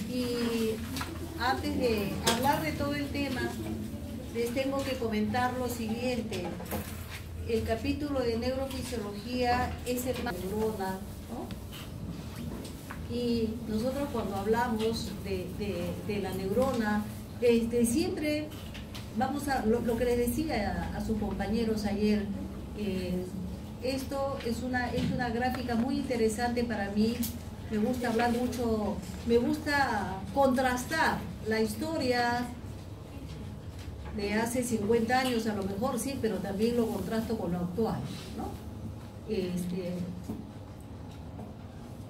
Y antes de hablar de todo el tema, les tengo que comentar lo siguiente. El capítulo de neurofisiología es el más neurona, ¿no? Y nosotros cuando hablamos de la neurona, siempre vamos a lo que les decía a sus compañeros ayer. Esto es una gráfica muy interesante para mí. Me gusta hablar mucho, me gusta contrastar la historia de hace 50 años a lo mejor, sí, pero también lo contrasto con lo actual, ¿no?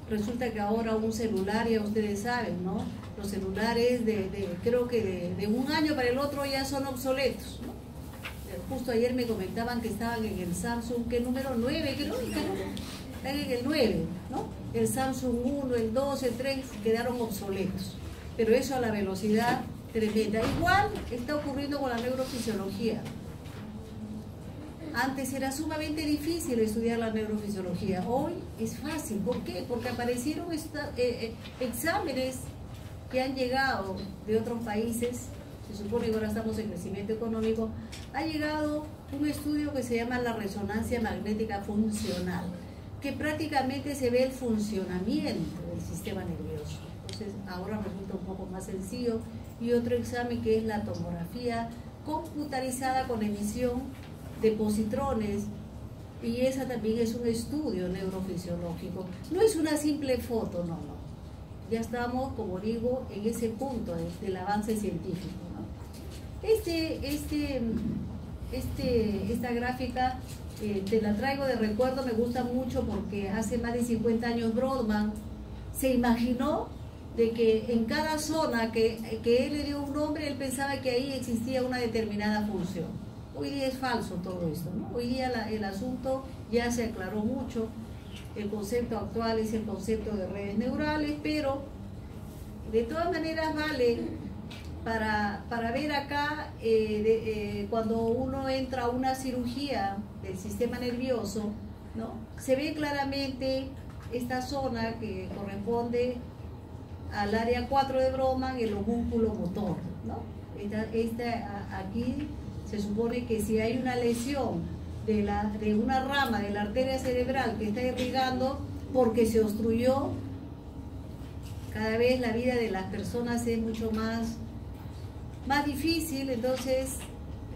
Resulta que ahora un celular, ya ustedes saben, ¿no? Los celulares creo que de un año para el otro ya son obsoletos, ¿no? Justo ayer me comentaban que estaban en el Samsung, ¿qué número? 9, creo, están en el 9, ¿no? El Samsung 1, el 2, el 3 quedaron obsoletos, pero eso a la velocidad tremenda. Igual está ocurriendo con la neurofisiología. Antes era sumamente difícil estudiar la neurofisiología, hoy es fácil. ¿Por qué? Porque aparecieron exámenes que han llegado de otros países. Se supone que ahora estamos en crecimiento económico. Ha llegado un estudio que se llama la resonancia magnética funcional, que prácticamente se ve el funcionamiento del sistema nervioso. Entonces ahora resulta un poco más sencillo. Y otro examen que es la tomografía computarizada con emisión de positrones, y esa también es un estudio neurofisiológico. No es una simple foto, no. Ya estamos, como digo, en ese punto del avance científico, ¿no? Esta gráfica te la traigo de recuerdo, me gusta mucho porque hace más de 50 años Brodmann se imaginó de que en cada zona que él le dio un nombre, él pensaba que ahí existía una determinada función. Hoy día es falso todo esto, ¿no? Hoy día el asunto ya se aclaró mucho. El concepto actual es el concepto de redes neurales, pero de todas maneras vale para ver acá, cuando uno entra a una cirugía del sistema nervioso, ¿no? Se ve claramente esta zona que corresponde al área 4 de Brodmann, el homúnculo motor, ¿no? Aquí se supone que si hay una lesión de una rama de la arteria cerebral que está irrigando porque se obstruyó, cada vez la vida de las personas es mucho más difícil. Entonces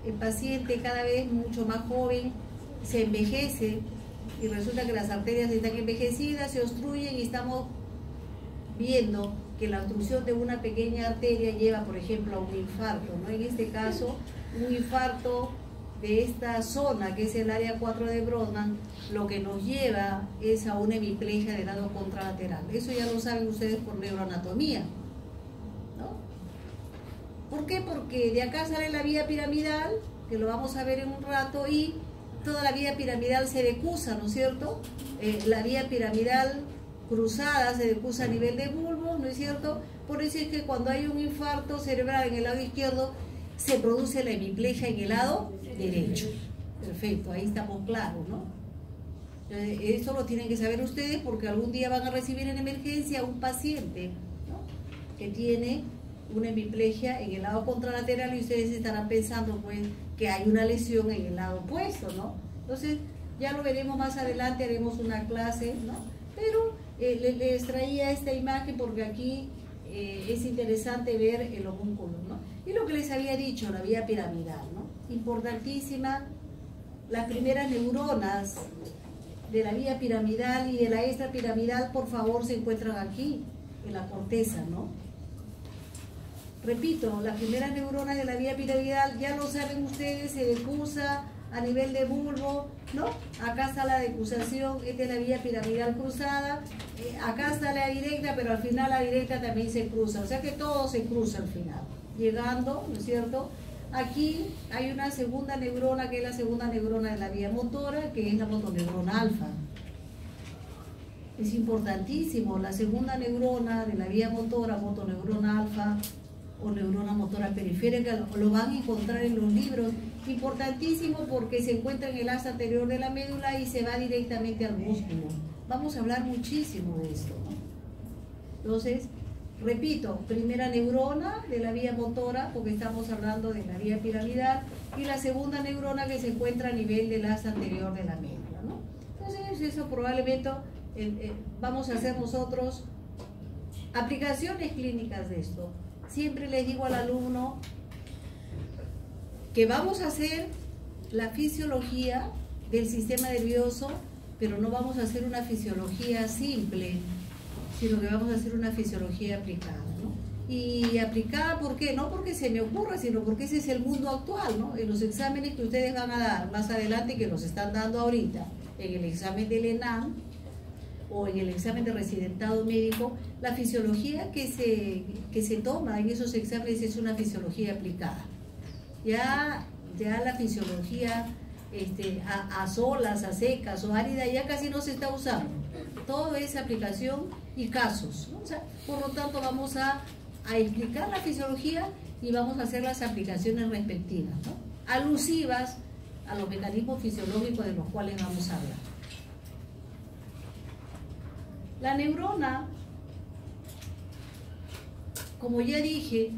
el paciente cada vez mucho más joven se envejece y resulta que las arterias están envejecidas, se obstruyen y estamos viendo que la obstrucción de una pequeña arteria lleva, por ejemplo, a un infarto, ¿no? En este caso, un infarto de esta zona, que es el área 4 de Brodmann, lo que nos lleva es a una hemiplegia del lado contralateral. Eso ya lo saben ustedes por neuroanatomía, ¿no? ¿Por qué? Porque de acá sale la vía piramidal, que lo vamos a ver en un rato, y toda la vía piramidal se decusa, ¿no es cierto? La vía piramidal cruzada se decusa a nivel de bulbo, ¿no es cierto? Por eso es que cuando hay un infarto cerebral en el lado izquierdo, se produce la hemiplegia en el lado derecho. Perfecto, ahí estamos claros, ¿no? Eso lo tienen que saber ustedes porque algún día van a recibir en emergencia a un paciente, ¿no?, que tiene una hemiplegia en el lado contralateral y ustedes estarán pensando pues que hay una lesión en el lado opuesto, ¿no? Entonces ya lo veremos más adelante, haremos una clase, ¿no? Pero les traía esta imagen porque aquí es interesante ver el homúnculo, ¿no? Y lo que les había dicho, la vía piramidal, ¿no? Importantísima. Las primeras neuronas de la vía piramidal y de la extrapiramidal, por favor, se encuentran aquí, en la corteza, ¿no? Repito, las primeras neuronas de la vía piramidal, ya lo saben ustedes, se decusa a nivel de bulbo, ¿no? Acá está la decusación, esta es la vía piramidal cruzada, acá está la directa, pero al final la directa también se cruza, o sea que todo se cruza al final, llegando, ¿no es cierto? Aquí hay una segunda neurona, que es la segunda neurona de la vía motora, que es la motoneurona alfa. Es importantísimo, la segunda neurona de la vía motora, motoneurona alfa o neurona motora periférica, lo van a encontrar en los libros. Importantísimo porque se encuentra en el asa anterior de la médula y se va directamente al músculo. Vamos a hablar muchísimo de esto, ¿no? Entonces, repito, primera neurona de la vía motora, porque estamos hablando de la vía piramidal, y la segunda neurona que se encuentra a nivel del asa anterior de la médula, ¿no? Entonces, eso probablemente vamos a hacer nosotros aplicaciones clínicas de esto. Siempre les digo al alumno que vamos a hacer la fisiología del sistema nervioso, pero no vamos a hacer una fisiología simple, sino que vamos a hacer una fisiología aplicada, ¿no? Y aplicada, ¿por qué? No porque se me ocurra, sino porque ese es el mundo actual, ¿no? En los exámenes que ustedes van a dar más adelante, que nos están dando ahorita, en el examen del ENAM o en el examen de residentado médico, la fisiología que se toma en esos exámenes es una fisiología aplicada. Ya la fisiología a solas, a secas o árida ya casi no se está usando. Todo es aplicación y casos, ¿no? O sea, por lo tanto vamos a explicar la fisiología y vamos a hacer las aplicaciones respectivas, ¿no? Alusivas a los mecanismos fisiológicos de los cuales vamos a hablar. La neurona, como ya dije,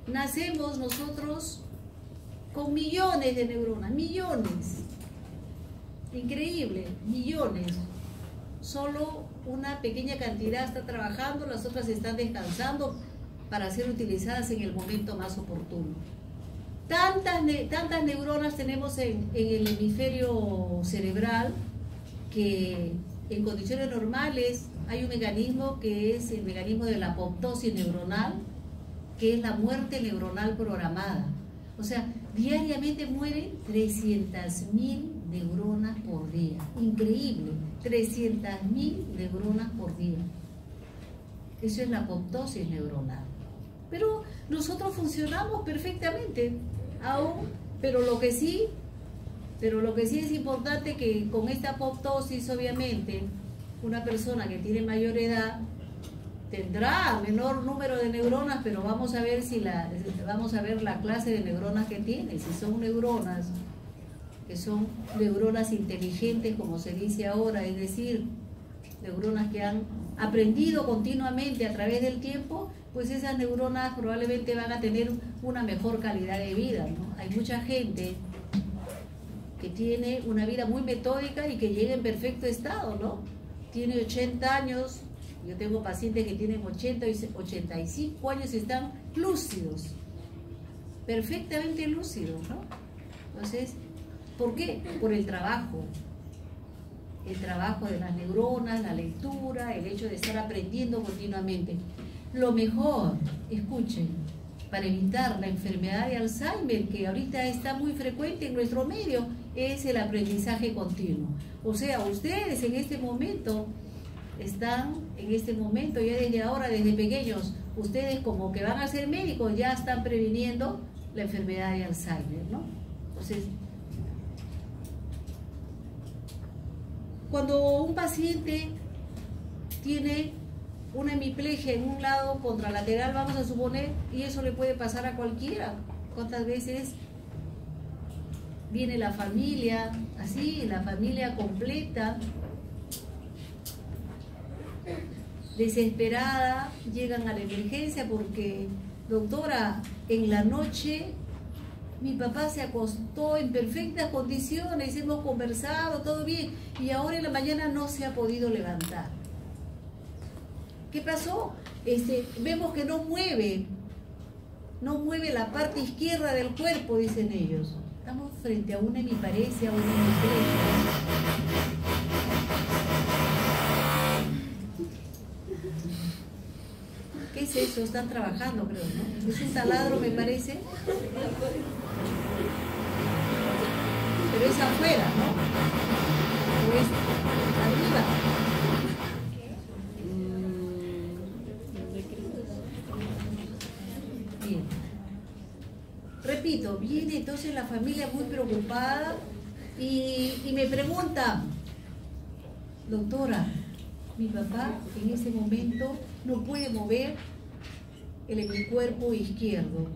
nacemos nosotros con millones de neuronas, millones, increíble, millones. Solo una pequeña cantidad está trabajando, las otras están descansando para ser utilizadas en el momento más oportuno. Tantas neuronas tenemos en el hemisferio cerebral que en condiciones normales hay un mecanismo que es el mecanismo de la apoptosis neuronal, que es la muerte neuronal programada. O sea, diariamente mueren 300.000 neuronas por día. Increíble, 300.000 neuronas por día. Eso es la apoptosis neuronal. Pero nosotros funcionamos perfectamente aún, pero lo que sí es importante que con esta apoptosis, obviamente, una persona que tiene mayor edad tendrá menor número de neuronas, pero vamos a ver la clase de neuronas que tiene. Si son neuronas que son neuronas inteligentes, como se dice ahora, es decir, neuronas que han aprendido continuamente a través del tiempo, pues esas neuronas probablemente van a tener una mejor calidad de vida, ¿no? Hay mucha gente que tiene una vida muy metódica y que llega en perfecto estado, ¿no? Tiene 80 años, yo tengo pacientes que tienen 80 y 85 años y están lúcidos, perfectamente lúcidos, ¿no? Entonces, ¿por qué? Por el trabajo de las neuronas, la lectura, el hecho de estar aprendiendo continuamente. Lo mejor, escuchen, para evitar la enfermedad de Alzheimer, que ahorita está muy frecuente en nuestro medio, es el aprendizaje continuo. O sea, ustedes en este momento ya desde ahora, desde pequeños, ustedes como que van a ser médicos, ya están previniendo la enfermedad de Alzheimer, ¿no? Entonces, cuando un paciente tiene una hemiplegia en un lado contralateral, vamos a suponer, y eso le puede pasar a cualquiera. ¿Cuántas veces viene la familia, así, la familia completa, desesperada, llegan a la emergencia porque, doctora, en la noche mi papá se acostó en perfectas condiciones, hemos conversado, todo bien, y ahora en la mañana no se ha podido levantar. ¿Qué pasó? Vemos que no mueve la parte izquierda del cuerpo, dicen ellos. Estamos frente a una hemiparesia, una hemiplegia. ¿Qué es eso? Están trabajando, creo, ¿no? Es un taladro, me parece. Pero es afuera, ¿no? O es arriba. Bien. Repito, viene entonces la familia muy preocupada y me pregunta, doctora, mi papá en ese momento no puede mover el hemicuerpo izquierdo.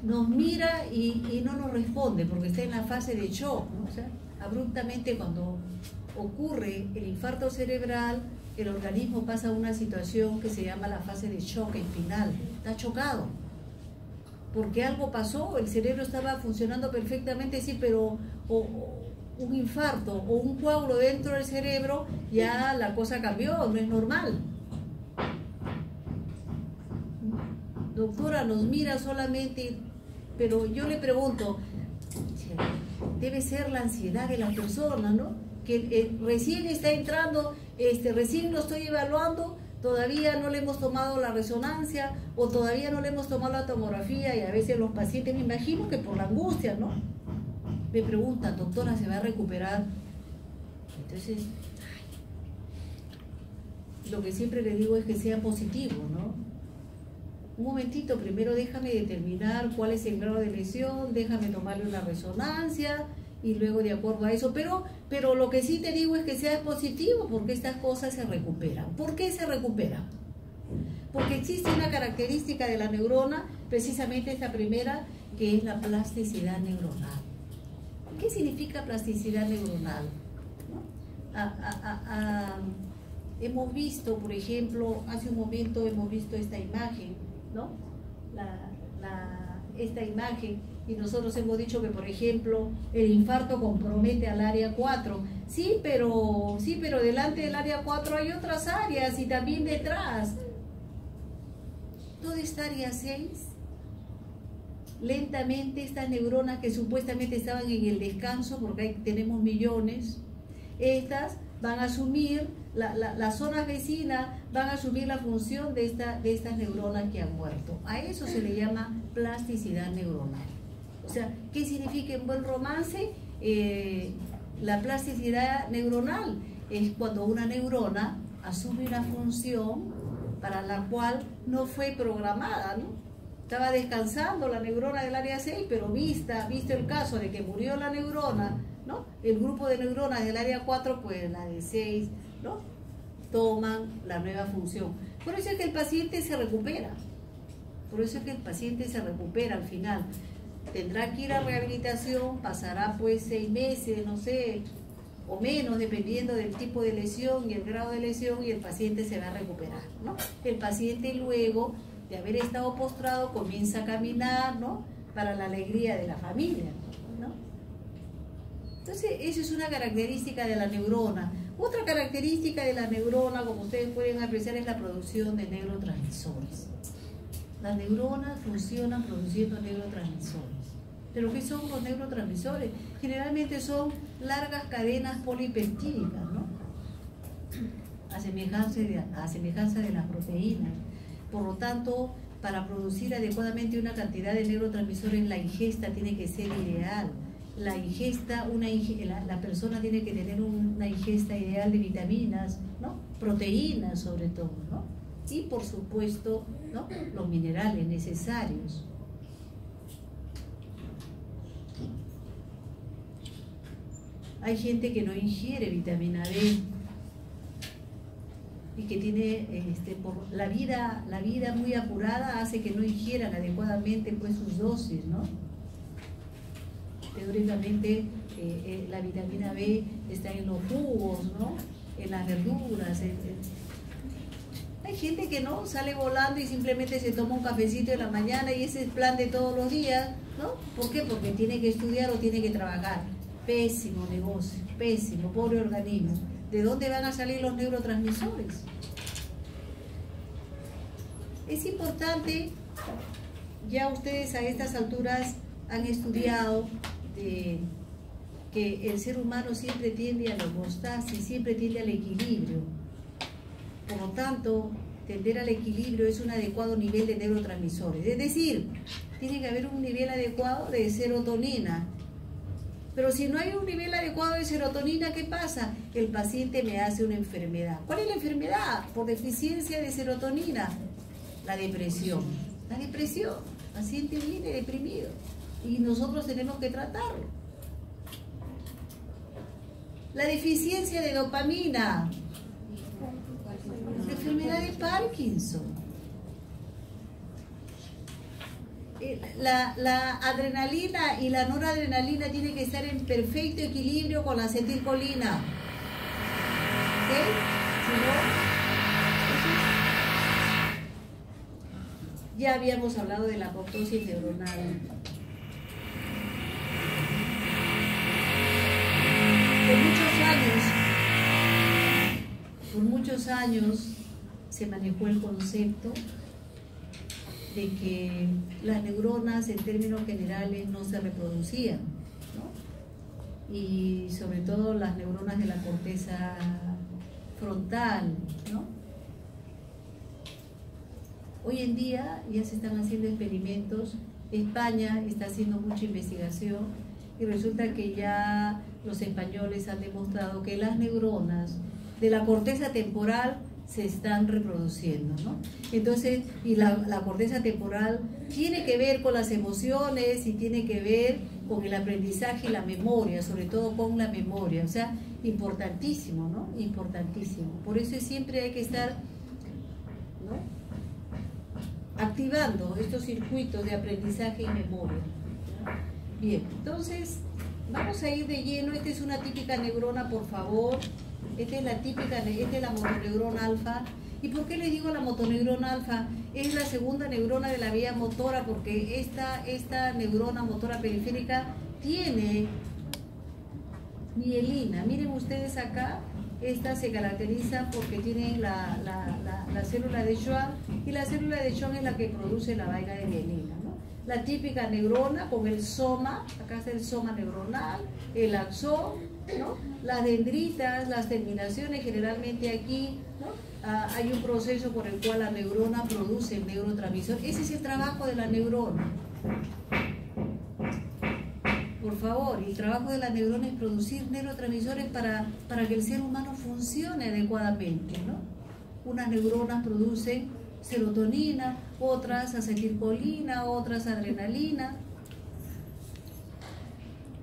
Nos mira y no nos responde porque está en la fase de shock, ¿no? O sea, abruptamente cuando ocurre el infarto cerebral, el organismo pasa a una situación que se llama la fase de shock espinal. Está chocado. Porque algo pasó, el cerebro estaba funcionando perfectamente, sí, pero un infarto o un coágulo dentro del cerebro, ya la cosa cambió, no es normal. Doctora, nos mira solamente, pero yo le pregunto, debe ser la ansiedad de la persona, ¿no? Que recién está entrando, recién lo estoy evaluando, todavía no le hemos tomado la resonancia o todavía no le hemos tomado la tomografía, y a veces los pacientes, me imagino que por la angustia, ¿no? Me preguntan, doctora, ¿se va a recuperar? Entonces, lo que siempre le digo es que sea positivo, ¿no? Un momentito, primero déjame determinar cuál es el grado de lesión, déjame tomarle una resonancia y luego de acuerdo a eso, pero lo que sí te digo es que sea positivo, porque estas cosas se recuperan. ¿Por qué se recuperan? Porque existe una característica de la neurona, precisamente esta primera, que es la plasticidad neuronal. ¿Qué significa plasticidad neuronal? Hemos visto, por ejemplo, hace un momento hemos visto esta imagen, ¿no? Esta imagen, y nosotros hemos dicho que, por ejemplo, el infarto compromete al área 4. Sí, pero delante del área 4 hay otras áreas y también detrás. ¿Dónde está área 6? Lentamente estas neuronas que supuestamente estaban en el descanso, porque ahí tenemos millones, estas van a asumir, las zonas vecinas van a asumir la función de estas neuronas que han muerto. A eso se le llama plasticidad neuronal. O sea, ¿qué significa en buen romance? La plasticidad neuronal es cuando una neurona asume una función para la cual no fue programada, ¿no? Estaba descansando la neurona del área 6, pero visto el caso de que murió la neurona, ¿no? El grupo de neuronas del área 4, pues la de 6, ¿no? Toman la nueva función. Por eso es que el paciente se recupera. Por eso es que el paciente se recupera al final. Tendrá que ir a rehabilitación, pasará pues 6 meses, no sé, o menos, dependiendo del tipo de lesión y el grado de lesión, y el paciente se va a recuperar, ¿no? El paciente luego de haber estado postrado comienza a caminar, ¿no? Para la alegría de la familia, ¿no? Entonces, eso es una característica de la neurona. Otra característica de la neurona, como ustedes pueden apreciar, es la producción de neurotransmisores. Las neuronas funcionan produciendo neurotransmisores. ¿Pero qué son los neurotransmisores? Generalmente son largas cadenas polipeptídicas, ¿no? A semejanza de las proteínas. Por lo tanto, para producir adecuadamente una cantidad de neurotransmisores, la ingesta tiene que ser ideal. La persona tiene que tener una ingesta ideal de vitaminas, ¿no? Proteínas sobre todo, ¿no? Y por supuesto, ¿no? Los minerales necesarios. Hay gente que no ingiere vitamina D y que tiene, por la vida muy apurada, hace que no ingieran adecuadamente pues sus dosis, ¿no? Teóricamente la vitamina B está en los jugos, ¿no? En las verduras. Hay gente que no, sale volando y simplemente se toma un cafecito en la mañana y ese es el plan de todos los días, ¿no? ¿Por qué? Porque tiene que estudiar o tiene que trabajar. Pésimo negocio, pésimo, pobre organismo. ¿De dónde van a salir los neurotransmisores? Es importante, ya ustedes a estas alturas han estudiado que el ser humano siempre tiende a la homeostasis, siempre tiende al equilibrio. Por lo tanto, tender al equilibrio es un adecuado nivel de neurotransmisores. Es decir, tiene que haber un nivel adecuado de serotonina. Pero si no hay un nivel adecuado de serotonina, ¿qué pasa? El paciente me hace una enfermedad. ¿Cuál es la enfermedad? Por deficiencia de serotonina. La depresión. La depresión. El paciente viene deprimido y nosotros tenemos que tratarlo. La deficiencia de dopamina. La enfermedad de Parkinson. la adrenalina y la noradrenalina tienen que estar en perfecto equilibrio con la acetilcolina. ¿Ok? Si no, ya habíamos hablado de la apoptosis neuronal. Por muchos años se manejó el concepto de que las neuronas en términos generales no se reproducían, ¿no? Y sobre todo las neuronas de la corteza frontal, ¿no? Hoy en día ya se están haciendo experimentos. España está haciendo mucha investigación y resulta que ya los españoles han demostrado que las neuronas de la corteza temporal se están reproduciendo, ¿no? Entonces, y la corteza temporal tiene que ver con las emociones y tiene que ver con el aprendizaje y la memoria, sobre todo con la memoria, o sea, importantísimo, ¿no? Importantísimo. Por eso siempre hay que estar, ¿no?, activando estos circuitos de aprendizaje y memoria. Bien, entonces vamos a ir de lleno. Esta es una típica neurona, por favor. Esta es la motoneurona alfa. ¿Y por qué les digo la motoneurona alfa? Es la segunda neurona de la vía motora, porque esta neurona motora periférica tiene mielina. Miren ustedes acá, esta se caracteriza porque tiene la célula de Schwann, y la célula de Schwann es la que produce la vaina de mielina, ¿no? La típica neurona con el soma, acá está el soma neuronal, el axón, ¿no? Las dendritas, las terminaciones, generalmente aquí, ¿no?, hay un proceso por el cual la neurona produce el neurotransmisor. Ese es el trabajo de la neurona. Por favor, el trabajo de la neurona es producir neurotransmisores para que el ser humano funcione adecuadamente, ¿no? Unas neuronas producen serotonina, otras acetilcolina, otras adrenalina.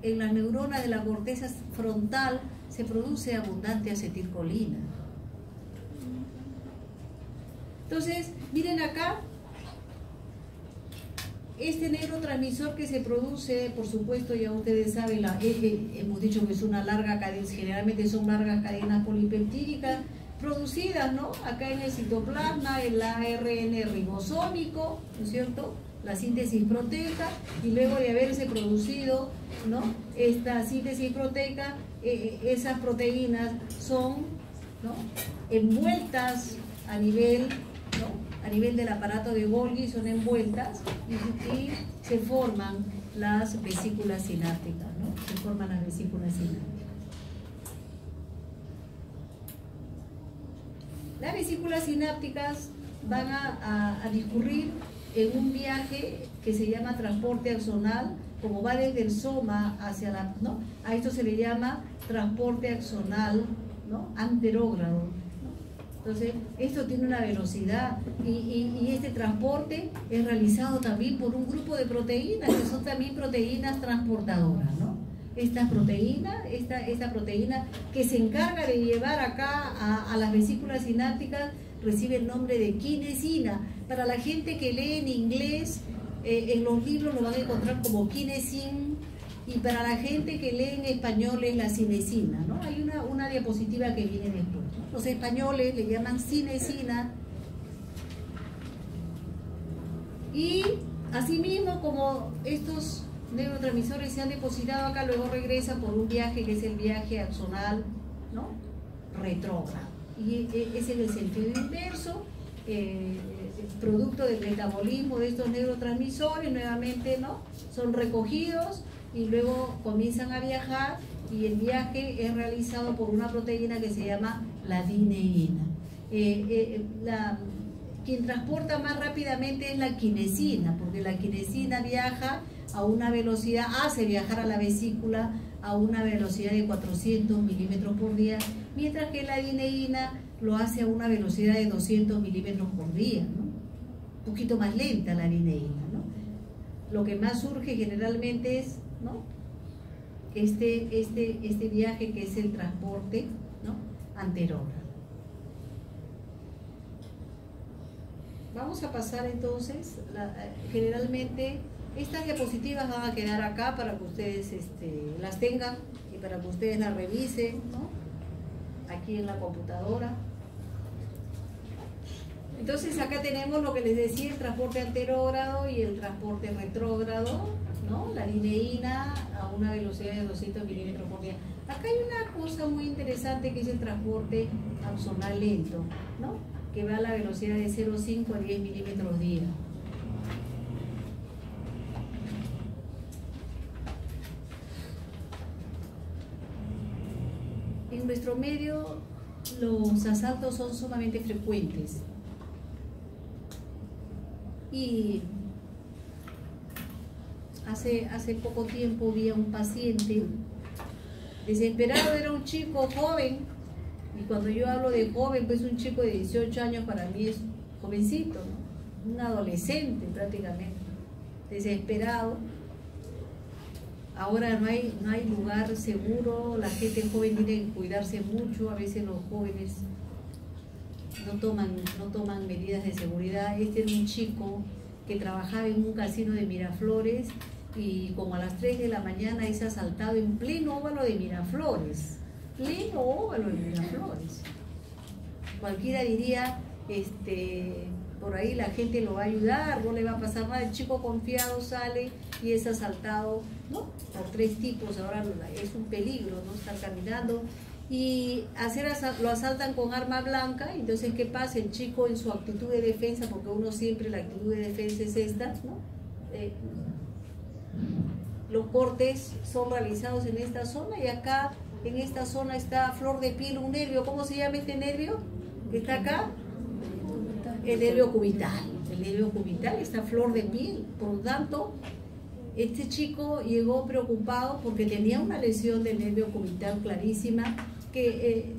En la neurona de la corteza frontal se produce abundante acetilcolina. Entonces, miren acá, este neurotransmisor que se produce, por supuesto, ya ustedes saben, hemos dicho que es una larga cadena, generalmente son largas cadenas polipeptídicas producidas, ¿no?, acá en el citoplasma, el ARN ribosómico, ¿no es cierto?, la síntesis proteica, y luego de haberse producido, ¿no?, esta síntesis proteica, esas proteínas son, ¿no?, envueltas a nivel, ¿no?, a nivel del aparato de Golgi, son envueltas y se forman las vesículas sinápticas, ¿no? Se forman las vesículas sinápticas. Las vesículas sinápticas van a discurrir en un viaje que se llama transporte axonal, como va desde el soma hacia la, ¿no?, a esto se le llama transporte axonal, ¿no?, anterógrado, ¿no? Entonces, esto tiene una velocidad y este transporte es realizado también por un grupo de proteínas, que son también proteínas transportadoras, ¿no? Esta proteína que se encarga de llevar acá a las vesículas sinápticas recibe el nombre de kinesina. Para la gente que lee en inglés, en los libros lo van a encontrar como kinesin, y para la gente que lee en español es la cinesina, ¿no? Hay una diapositiva que viene después, ¿no? Los españoles le llaman cinesina. Y asimismo, como estos neurotransmisores se han depositado acá, luego regresan por un viaje que es el viaje axonal, ¿no?, retrógrado. Y ese es el sentido inverso, producto del metabolismo de estos neurotransmisores, nuevamente, ¿no?, son recogidos y luego comienzan a viajar, y el viaje es realizado por una proteína que se llama la dineína. Quien transporta más rápidamente es la kinesina, porque la kinesina viaja a una velocidad, hace viajar a la vesícula a una velocidad de 400 milímetros por día, mientras que la dineína lo hace a una velocidad de 200 milímetros por día, ¿no? Un poquito más lenta la dineína, ¿no? Lo que más surge generalmente es, ¿no?, este viaje que es el transporte, ¿no?, anterógrado. vamos a pasar entonces, generalmente estas diapositivas van a quedar acá para que ustedes las tengan y para que ustedes las revisen, ¿no? Aquí en la computadora. Entonces acá tenemos lo que les decía, el transporte anterógrado y el transporte retrógrado, ¿no? La lineína a una velocidad de 200 milímetros por día. Acá hay una cosa muy interesante que es el transporte axonal lento, ¿no? Que va a la velocidad de 0,5 a 10 milímetros día. En nuestro medio los asaltos son sumamente frecuentes y hace poco tiempo vi a un paciente desesperado, era un chico joven, y cuando yo hablo de joven, pues un chico de 18 años para mí es jovencito, ¿no? Un adolescente prácticamente, desesperado. Ahora no hay lugar seguro, la gente joven tiene que cuidarse mucho, a veces los jóvenes no toman medidas de seguridad. Este era un chico que trabajaba en un casino de Miraflores y como a las 3 de la mañana es asaltado en pleno óvalo de Miraflores, pleno óvalo de Miraflores. Cualquiera diría, por ahí la gente lo va a ayudar, no le va a pasar nada. El chico confiado sale y es asaltado, ¿no? Por 3 tipos. Ahora es un peligro, ¿no? Estar caminando y lo asaltan con arma blanca. Entonces, ¿qué pasa? El chico en su actitud de defensa, porque uno siempre la actitud de defensa es esta, ¿no? Los cortes son realizados en esta zona y acá en esta zona está a flor de piel un nervio. ¿Cómo se llama este nervio que está acá? El nervio cubital. El nervio cubital está a flor de piel. Por lo tanto, este chico llegó preocupado porque tenía una lesión del nervio cubital clarísima, que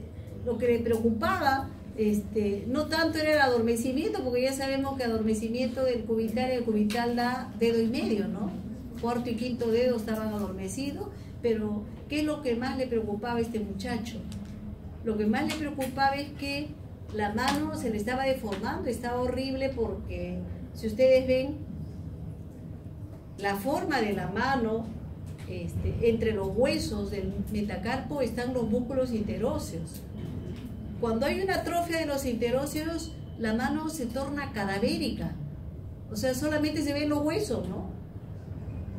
lo que le preocupaba no tanto era el adormecimiento, porque ya sabemos que adormecimiento del cubital, el cubital da dedo y medio, ¿no? Cuarto y quinto dedo estaban adormecidos, pero ¿qué es lo que más le preocupaba a este muchacho? Lo que más le preocupaba es que la mano se le estaba deformando, estaba horrible, porque si ustedes ven la forma de la mano, entre los huesos del metacarpo están los músculos interóseos. Cuando hay una atrofia de los interóseos, la mano se torna cadavérica, o sea, solamente se ven los huesos, ¿no?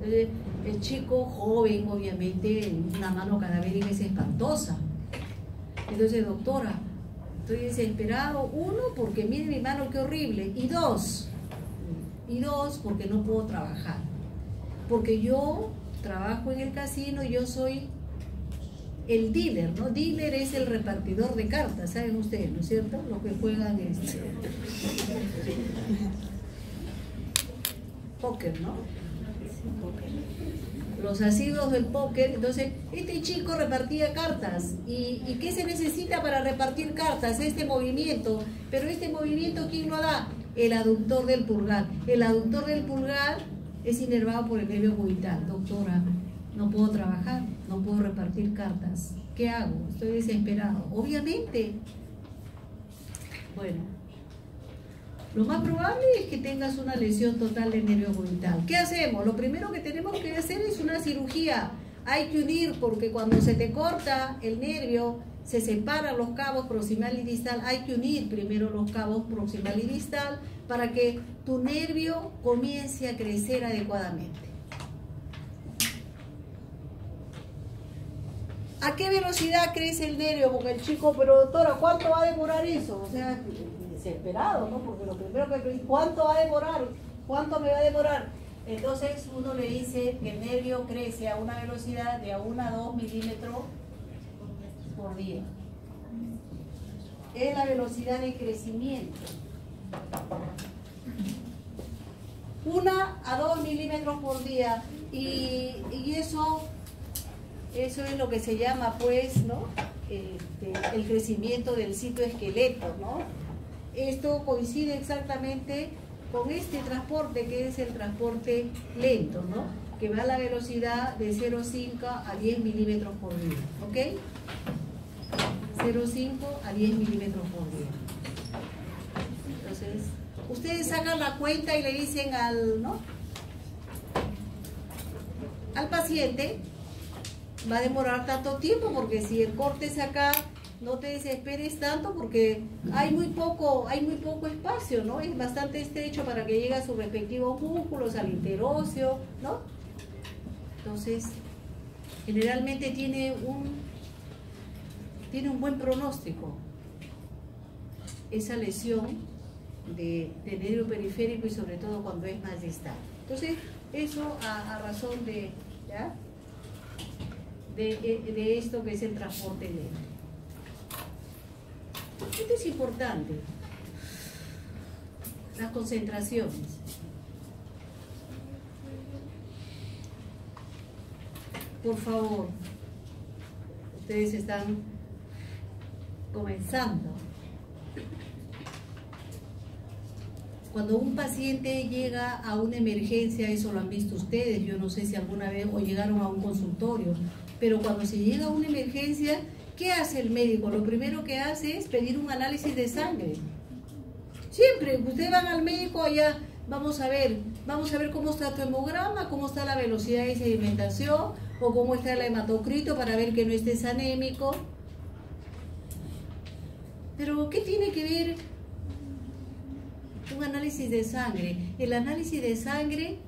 El chico joven, obviamente, una mano cadavérica es espantosa. Entonces, doctora, estoy desesperado, 1, porque mire mi mano, qué horrible, y dos, porque no puedo trabajar, porque yo trabajo en el casino y yo soy el dealer, ¿no? Dealer es el repartidor de cartas, ¿saben ustedes, no es cierto? Los que juegan póker, ¿no? Los asiduos del póker. Entonces, este chico repartía cartas. ¿Y qué se necesita para repartir cartas? Este movimiento. Pero este movimiento, ¿quién lo da? El aductor del pulgar. El aductor del pulgar es inervado por el nervio cubital. Doctora, no puedo trabajar, no puedo repartir cartas. ¿Qué hago? Estoy desesperado. Obviamente. Bueno, lo más probable es que tengas una lesión total del nervio cubital. ¿Qué hacemos? Lo primero que tenemos que hacer es una cirugía. Hay que unir, porque cuando se te corta el nervio, se separan los cabos proximal y distal. Hay que unir primero los cabos proximal y distal para que tu nervio comience a crecer adecuadamente. ¿A qué velocidad crece el nervio? Porque el chico, pero doctora, ¿cuánto va a demorar eso? O sea, desesperado, ¿no? Porque lo primero que... ¿Cuánto va a demorar? ¿Cuánto me va a demorar? Entonces uno le dice que el nervio crece a una velocidad de 1 a 2 milímetros por día. Es la velocidad de crecimiento. 1 a 2 milímetros por día. Y eso es lo que se llama, pues, ¿no? El crecimiento del citoesqueleto, ¿no? Esto coincide exactamente con este transporte, que es el transporte lento, ¿no? Que va a la velocidad de 0,5 a 10 milímetros por día, ¿ok? 0,5 a 10 milímetros por día. Entonces, ustedes sacan la cuenta y le dicen al, ¿no?, al paciente, va a demorar tanto tiempo, porque si el corte es acá, no te desesperes tanto porque hay muy poco espacio, ¿no? Es bastante estrecho para que llegue a sus respectivos músculos, al interóseo, ¿no? Entonces, generalmente tiene un buen pronóstico esa lesión de nervio periférico, y sobre todo cuando es más distal. Entonces, eso a razón de, ¿ya?, de esto que es el transporte lento. Esto es importante. Las concentraciones. Por favor, ustedes están comenzando. Cuando un paciente llega a una emergencia, eso lo han visto ustedes, yo no sé si alguna vez o llegaron a un consultorio, pero cuando se llega a una emergencia, ¿qué hace el médico? Lo primero que hace es pedir un análisis de sangre. Siempre, ustedes van al médico, allá vamos a ver cómo está tu hemograma, cómo está la velocidad de sedimentación, o cómo está el hematocrito para ver que no estés anémico. Pero, ¿qué tiene que ver un análisis de sangre? El análisis de sangre,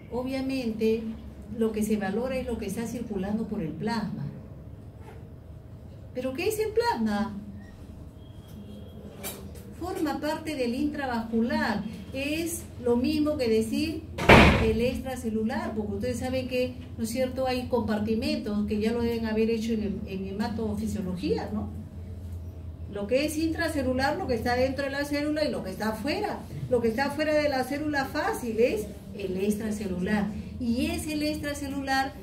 obviamente, lo que se valora es lo que está circulando por el plasma. ¿Pero qué es el plasma? Forma parte del intravascular. Es lo mismo que decir el extracelular, porque ustedes saben que, ¿no es cierto?, hay compartimentos que ya lo deben haber hecho en hematofisiología, ¿no? Lo que es intracelular, lo que está dentro de la célula, y lo que está afuera. Lo que está afuera de la célula fácil es el extracelular. Y es el extracelular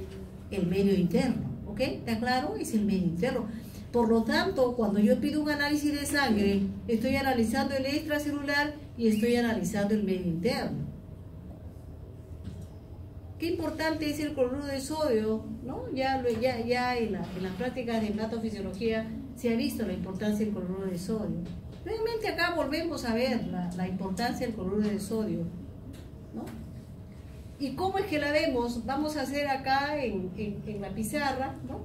el medio interno, ¿ok? ¿Está claro? Es el medio interno. Por lo tanto, cuando yo pido un análisis de sangre, estoy analizando el extracelular y estoy analizando el medio interno. Qué importante es el cloruro de sodio, ¿no? Ya en las prácticas de hematofisiología se ha visto la importancia del cloruro de sodio. Realmente acá volvemos a ver la importancia del cloruro de sodio, ¿no? ¿Y cómo es que la vemos? Vamos a hacer acá en la pizarra, ¿no?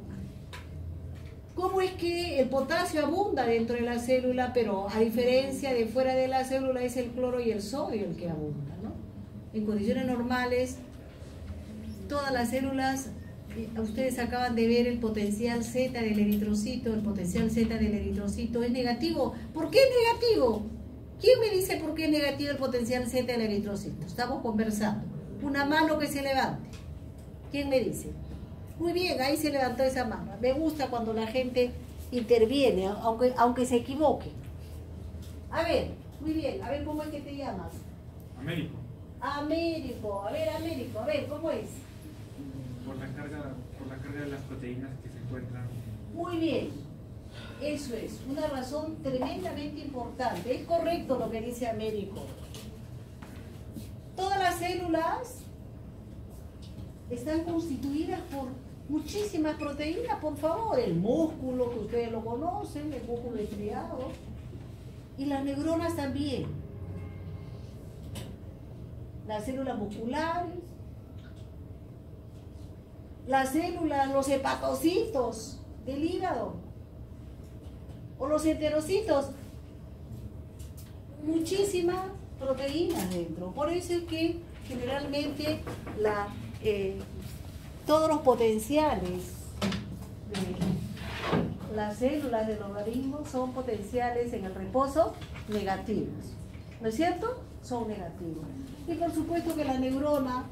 ¿Cómo es que el potasio abunda dentro de la célula, pero a diferencia de fuera de la célula es el cloro y el sodio el que abunda, ¿no? En condiciones normales, todas las células, ustedes acaban de ver el potencial Z del eritrocito, el potencial Z del eritrocito es negativo. ¿Por qué es negativo? ¿Quién me dice por qué es negativo el potencial Z del eritrocito? Estamos conversando. Una mano que se levante. ¿Quién me dice? Muy bien, ahí se levantó esa mano. Me gusta cuando la gente interviene, aunque se equivoque. A ver, muy bien, a ver, ¿cómo es que te llamas? Américo. Américo, a ver, ¿cómo es? Por la carga de las proteínas que se encuentran. Muy bien, eso es, una razón tremendamente importante. Es correcto lo que dice Américo. Todas las células están constituidas por muchísimas proteínas, por favor. El músculo, que ustedes lo conocen, el músculo estriado, y las neuronas también. Las células musculares, las células, los hepatocitos del hígado, o los enterocitos, muchísimas proteínas dentro. Por eso es que generalmente todos los potenciales de las células del organismo son potenciales en el reposo negativos, ¿no es cierto? Son negativos. Y por supuesto que la neurona,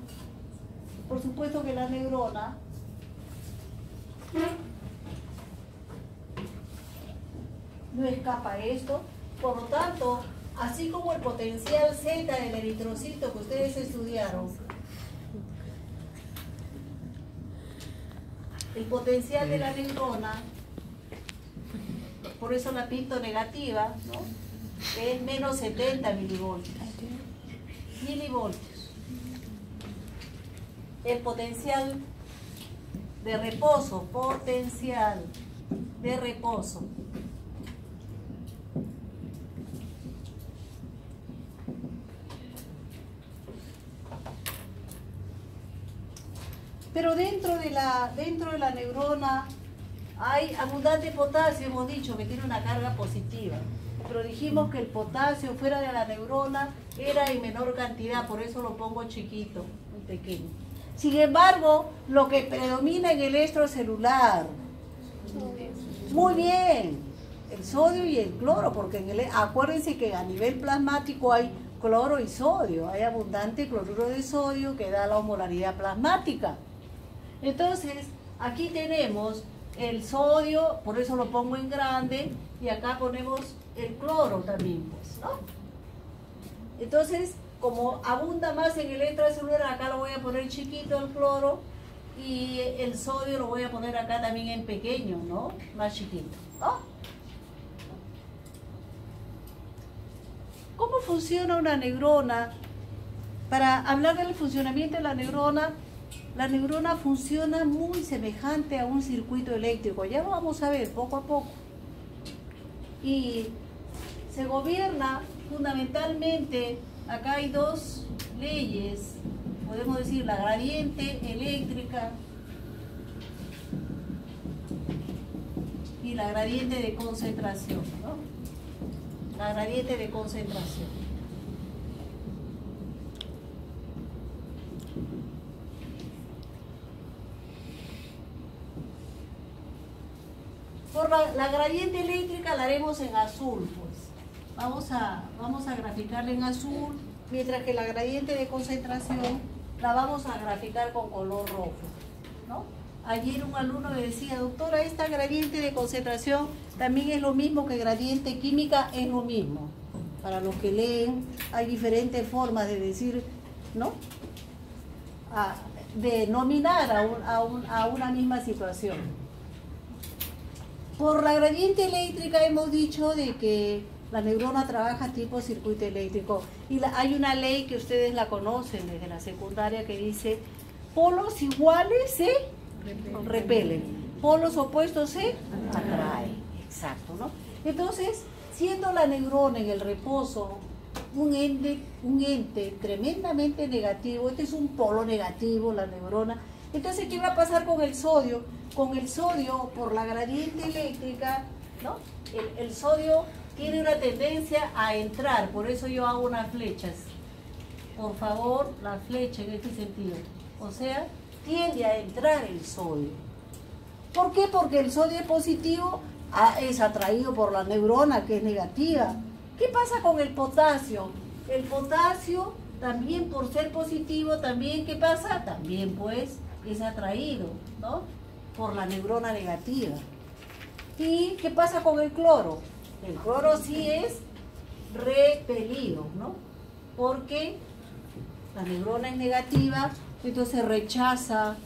no escapa a esto. Por lo tanto, así como el potencial Z del eritrocito que ustedes estudiaron, el potencial de la neurona, por eso la pinto negativa, ¿no?, es menos 70 milivoltios. El potencial de reposo, Pero dentro de la neurona hay abundante potasio, hemos dicho que tiene una carga positiva. Pero dijimos que el potasio fuera de la neurona era en menor cantidad, por eso lo pongo chiquito, muy pequeño. Sin embargo, lo que predomina en el extracelular, muy bien, el sodio y el cloro, porque acuérdense que a nivel plasmático hay cloro y sodio, hay abundante cloruro de sodio que da la osmolaridad plasmática. Entonces, aquí tenemos el sodio, por eso lo pongo en grande, y acá ponemos el cloro también, pues, ¿no? Entonces, como abunda más en el extracelular, acá lo voy a poner chiquito el cloro, y el sodio lo voy a poner acá también en pequeño, ¿no? Más chiquito, ¿no? ¿Cómo funciona una neurona? Para hablar del funcionamiento de la neurona funciona muy semejante a un circuito eléctrico. Ya lo vamos a ver poco a poco. Y se gobierna fundamentalmente, acá hay dos leyes, podemos decir la gradiente eléctrica y la gradiente de concentración, ¿no? La gradiente de concentración. Por la gradiente eléctrica la haremos en azul, pues. Vamos a graficarla en azul, mientras que la gradiente de concentración la vamos a graficar con color rojo, ¿no? Ayer un alumno me decía, doctora, esta gradiente de concentración también es lo mismo que gradiente química, es lo mismo. Para los que leen, hay diferentes formas de decir, ¿no? De nominar a una misma situación. Por la gradiente eléctrica hemos dicho de que la neurona trabaja tipo circuito eléctrico. Y hay una ley que ustedes la conocen desde la secundaria que dice, polos iguales se repelen, polos opuestos se atraen. Exacto, ¿no? Entonces, siendo la neurona en el reposo un ente tremendamente negativo, este es un polo negativo, la neurona, entonces, ¿qué va a pasar con el sodio? Con el sodio, por la gradiente eléctrica, ¿no? El sodio tiene una tendencia a entrar, por eso yo hago unas flechas. Por favor, la flecha en este sentido. O sea, tiende a entrar el sodio. ¿Por qué? Porque el sodio es positivo, es atraído por la neurona, que es negativa. ¿Qué pasa con el potasio? El potasio, también por ser positivo, también, ¿qué pasa? También, pues, es atraído, ¿no? Por la neurona negativa. ¿Y qué pasa con el cloro? El cloro sí es repelido, ¿no? Porque la neurona es negativa, entonces rechaza